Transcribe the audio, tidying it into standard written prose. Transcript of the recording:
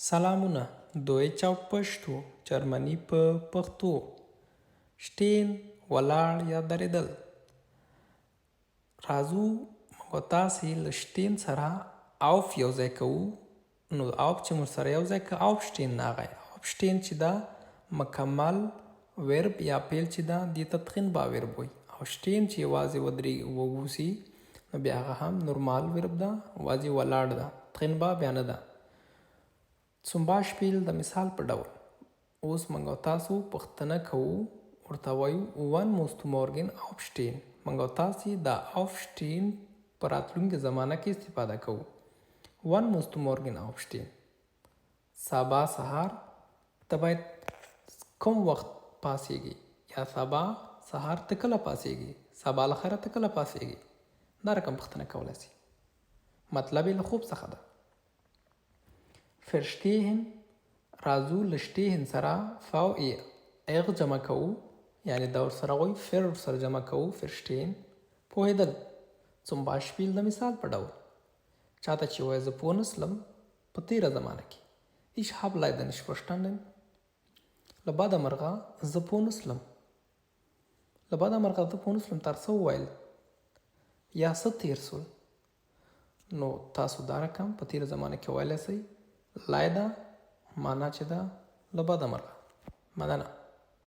سلامونه دویچ او پښتو جرمني په پښتو شټین ولاړ یا درېدل. راځو موږ تاسې له شټین سره auf یو ځای کوو. نو auf چې موږ سره یو ځای که aufstehen راغی. aufstehen چې دا مکمل ورب یا پیل چې دا دې ته تخینبا ورب وایي. او شټین چې یوازې ووسي نو بیا هغه هم نورمال ورب ده، یوازې ولاړ ده، تخینبا بیا نه ده. zum Beispiel د مثال په ډول اوس موږ تاسو پوښتنه کوو، ورته وایو wann musst du morgen aufstehen. موږ تاسې د aufstehen په راتلونکې زمانه کې استفاده کوو. wann musst du morgen aufstehen. سبا سهار ته باید کوم وخت پاسېږي، یا سبا سهار ته کله پاسېږي، سبا لخره ته کله پاسېږي. دا رقم پوښتنه کولی شي. مطلب یې له خوب څخه ده. فرشتېهن راځو له شټېهن سره اغ جمع کوو، یعنی دا ورسره وایي فر ورسره جمع کوو فرشتېهن پوهېدل. zum Beispiel د مثال په ډول چاته چې وایي زه پوه نسلم په تېره زمانه کې ich habe leider nicht verstanden. له بده مرغه زه پوه نسلم، له بده مرغه زه پوه نسلم تا څه وویل یا څه تېر سول. نو تاسو دا رقم په تېره زمانه کې ویلی شئ. لایدا معنا چې ده له بده مرغه. مننه.